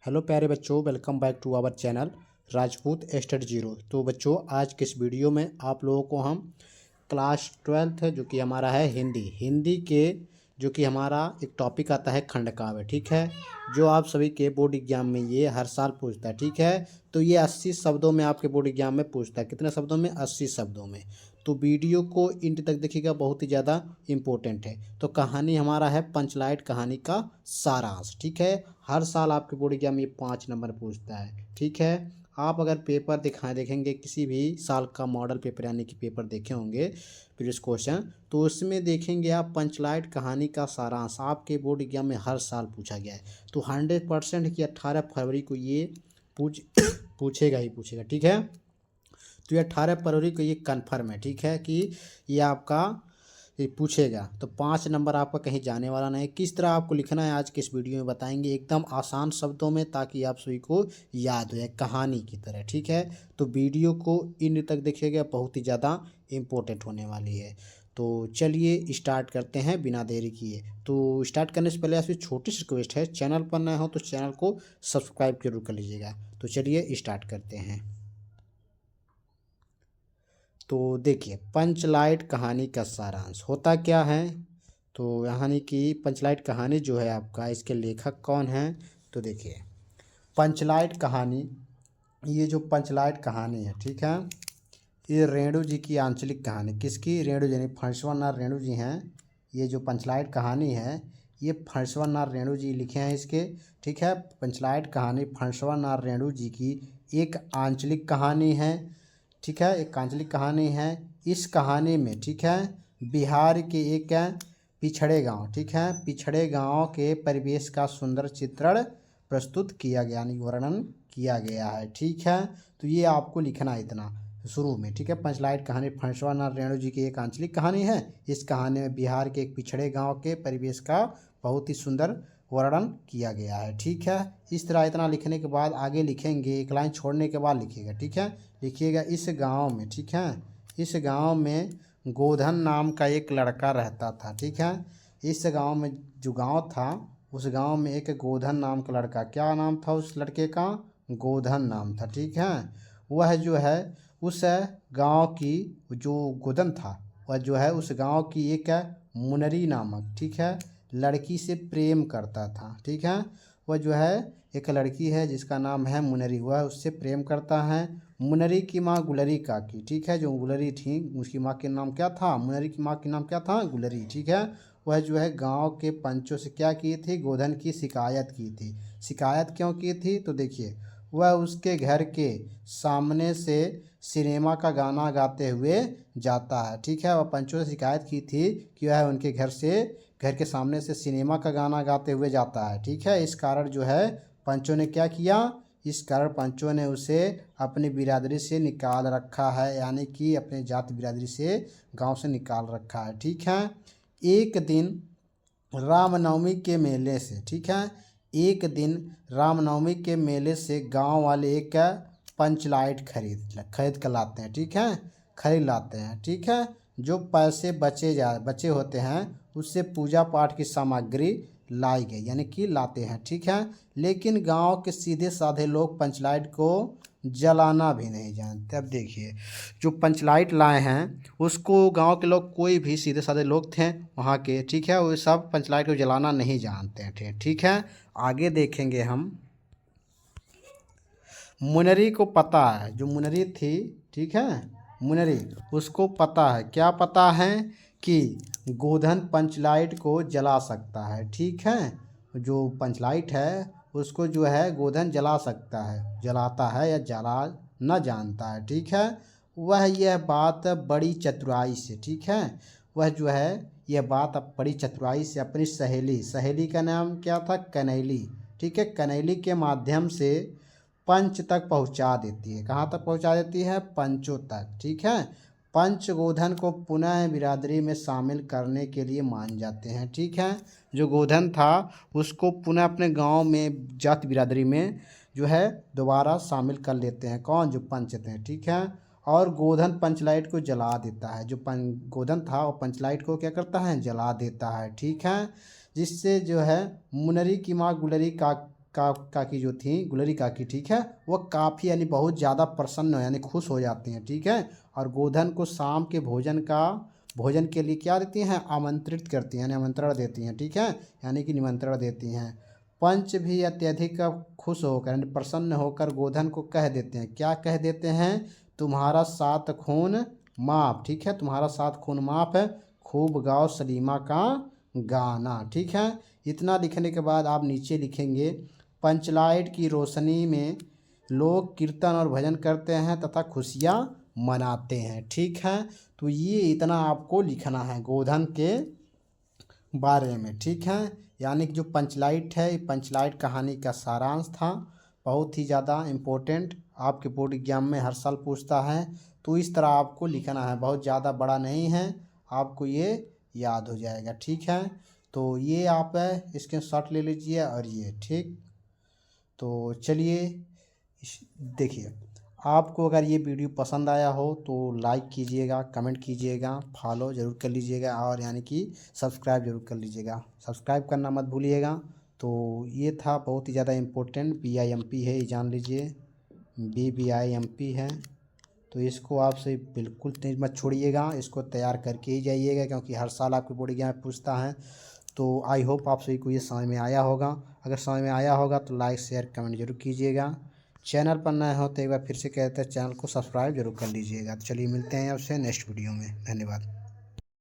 Hello प्यारे बच्चों, welcome back to our channel Rajput study zero. तो बच्चों, आज के इस वीडियो में आप लोगों को हम क्लास 12th जो कि हमारा है हिंदी के जो कि हमारा एक टॉपिक आता है खंड काव्य, ठीक है, जो आप सभी के बोर्ड एग्जाम में ये हर साल पूछता है, ठीक है। तो ये 80 शब्दों में आपके बोर्ड एग्जाम में पूछता है। कितने शब्दों में? 80 शब्दों में। तो वीडियो को इंट तक देखिएगा, बहुत ही ज़्यादा इम्पोर्टेंट है। तो कहानी हमारा है पंचलाइट कहानी का सारांश, ठीक है। हर साल आपके बोर्ड एग्जाम में 5 नंबर पूछता है, ठीक है। आप अगर पेपर देखेंगे, किसी भी साल का मॉडल पेपर यानी कि पेपर देखे होंगे प्रीवियस क्वेश्चन, तो उसमें देखेंगे आप पंचलाइट कहानी का सारांश आपके बोर्ड एग्जाम में हर साल पूछा गया है। तो 100% की 18 फरवरी को ये पूछेगा ही पूछेगा, ठीक है। तो ये 18 फरवरी को ये कन्फर्म है, ठीक है, कि ये आपका ये पूछेगा। तो 5 नंबर आपका कहीं जाने वाला नहीं। किस तरह आपको लिखना है आज के इस वीडियो में बताएंगे, एकदम आसान शब्दों में, ताकि आप सभी को याद हो जाए कहानी की तरह, ठीक है। तो वीडियो को इन तक देखिएगा, बहुत ही ज़्यादा इम्पोर्टेंट होने वाली है। तो चलिए स्टार्ट करते हैं बिना देरी किए। तो स्टार्ट करने से पहले आपसे छोटी सी रिक्वेस्ट है, चैनल पर नए हो तो चैनल को सब्सक्राइब जरूर कर लीजिएगा। तो चलिए स्टार्ट करते हैं। तो देखिए, पंचलाइट कहानी का सारांश होता क्या है। तो यानी कि पंचलाइट कहानी जो है आपका, इसके लेखक कौन हैं? तो देखिए, पंचलाइट कहानी, ये जो पंचलाइट कहानी है, ठीक है, ये रेणु जी की आंचलिक कहानी। किसकी? रेणु जी, फणसवर रेणु जी हैं। ये जो पंचलाइट कहानी है, ये फणसवर रेणु जी लिखे हैं इसके, ठीक है। पंचलाइट कहानी फणसवर रेणु जी की एक आंचलिक कहानी है, ठीक है, एक आंचलिक कहानी है। इस कहानी में, ठीक है, बिहार के एक पिछड़े गांव, ठीक है, पिछड़े गांव के परिवेश का सुंदर चित्रण प्रस्तुत किया गया, यानी वर्णन किया गया है, ठीक है। तो ये आपको लिखना है इतना शुरू में, ठीक है। पंचलाइट कहानी फणसवर रेणु जी की एक आंचलिक कहानी है। इस कहानी में बिहार के एक पिछड़े गांव के परिवेश का बहुत ही सुंदर वर्णन किया गया है, ठीक है। इस तरह इतना लिखने के बाद आगे लिखेंगे, एक लाइन छोड़ने के बाद लिखिएगा, ठीक है। लिखिएगा, इस गांव में, ठीक है, इस गांव में गोधन नाम का एक लड़का रहता था, ठीक है। इस गांव में जो गांव था, उस गांव में एक गोधन नाम का लड़का, क्या नाम था उस लड़के का? गोधन नाम था, ठीक है। वह जो है उस गांव की जो गोधन था, वह जो है उस गांव की एक मुनरी नामक, ठीक है, लड़की से प्रेम करता था, ठीक है। वह जो है एक लड़की है जिसका नाम है मुनरी, वह उससे प्रेम करता है। मुनरी की माँ गुलरी काकी, ठीक है, जो गुलरी थी उसकी माँ के नाम क्या था? मुनरी की माँ के नाम क्या था? गुलरी, ठीक है। वह जो है गांव के पंचों से क्या की थी? गोधन की शिकायत की थी। शिकायत क्यों की थी? तो देखिए, वह उसके घर के सामने से सिनेमा का गाना गाते हुए जाता है, ठीक है। वह पंचों से शिकायत की थी कि वह उनके घर के सामने से सिनेमा का गाना गाते हुए जाता है, ठीक है। इस कारण जो है पंचों ने क्या किया? इस कारण पंचों ने उसे अपनी बिरादरी से निकाल रखा है, यानी कि अपने जाति बिरादरी से गांव से निकाल रखा है, ठीक है। एक दिन रामनवमी के मेले से, ठीक है, एक दिन रामनवमी के मेले से गांव वाले एक पंचलाइट खरीद कर लाते हैं, ठीक है, खरीद लाते हैं, ठीक है। जो पैसे बचे होते हैं, उससे पूजा पाठ की सामग्री लाई गई, यानी कि लाते हैं, ठीक है। लेकिन गांव के सीधे साधे लोग पंचलाइट को जलाना भी नहीं जानते। अब देखिए, जो पंचलाइट लाए हैं उसको गांव के लोग, कोई भी सीधे साधे लोग थे वहाँ के, ठीक है, वो सब पंचलाइट को जलाना नहीं जानते थे, ठीक है। आगे देखेंगे हम। मुनरी को पता है, जो मुनरी थी, ठीक है, मुनरी, उसको पता है, क्या पता है? कि गोधन पंचलाइट को जला सकता है, ठीक है। जो पंचलाइट है उसको जो है गोधन जला सकता है, जलाता है या जला न जानता है, ठीक है। वह यह बात बड़ी चतुराई से, ठीक है, वह जो है यह बात बड़ी चतुराई से अपनी सहेली का नाम क्या था? कनैली, ठीक है, कनैली के माध्यम से पंच तक पहुंचा देती है। कहाँ तक पहुंचा देती है? पंचों तक, ठीक है। पंच गोधन को पुनः बिरादरी में शामिल करने के लिए मान जाते हैं, ठीक है। जो गोधन था उसको पुनः अपने गांव में जाति बिरादरी में जो है दोबारा शामिल कर लेते हैं। कौन? जो पंच थे, ठीक है। और गोधन पंचलाइट को जला देता है। जो गोधन था वो पंचलाइट को क्या करता है? जला देता है, ठीक है। जिससे जो है मुनरी की माँ गुलरी काकी जो थी, गुलरी काकी, ठीक है, वह काफ़ी यानी बहुत ज़्यादा प्रसन्न यानी खुश हो जाती हैं, ठीक है। और गोधन को शाम के भोजन के लिए क्या देती हैं, आमंत्रित करती हैं, यानी आमंत्रण देती हैं, ठीक है, यानी कि निमंत्रण देती हैं। पंच भी अत्यधिक खुश होकर यानी प्रसन्न होकर गोधन को कह देते हैं, क्या कह देते हैं, तुम्हारा 7 खून माफ, ठीक है, तुम्हारा 7 खून माफ है, खूब गाओ सलीमा का गाना, ठीक है। इतना लिखने के बाद आप नीचे लिखेंगे, पंचलाइट की रोशनी में लोग कीर्तन और भजन करते हैं तथा खुशियाँ मनाते हैं, ठीक है। तो ये इतना आपको लिखना है गोधन के बारे में, ठीक है। यानी कि जो पंचलाइट है, ये पंचलाइट कहानी का सारांश था, बहुत ही ज़्यादा इम्पोर्टेंट, आपके बोर्ड एग्जाम में हर साल पूछता है। तो इस तरह आपको लिखना है, बहुत ज़्यादा बड़ा नहीं है, आपको ये याद हो जाएगा, ठीक है। तो ये आप इसके शॉट ले लीजिए और ये, ठीक। तो चलिए देखिए, आपको अगर ये वीडियो पसंद आया हो तो लाइक कीजिएगा, कमेंट कीजिएगा, फॉलो ज़रूर कर लीजिएगा और यानी कि सब्सक्राइब ज़रूर कर लीजिएगा, सब्सक्राइब करना मत भूलिएगा। तो ये था बहुत ही ज़्यादा इम्पोर्टेंट, BIMP है, ये जान लीजिए, BIMP है। तो इसको आपसे बिल्कुल तेज मत छोड़िएगा, इसको तैयार करके ही जाइएगा, क्योंकि हर साल आपके बोर्ड एग्जाम में पूछता है। तो आई होप आप सभी को ये समझ में आया होगा। अगर समझ में आया होगा तो लाइक शेयर कमेंट जरूर कीजिएगा। चैनल पर नए हो तो एक बार फिर से कहते हैं, चैनल को सब्सक्राइब जरूर कर लीजिएगा। तो चलिए मिलते हैं आपसे नेक्स्ट वीडियो में, धन्यवाद।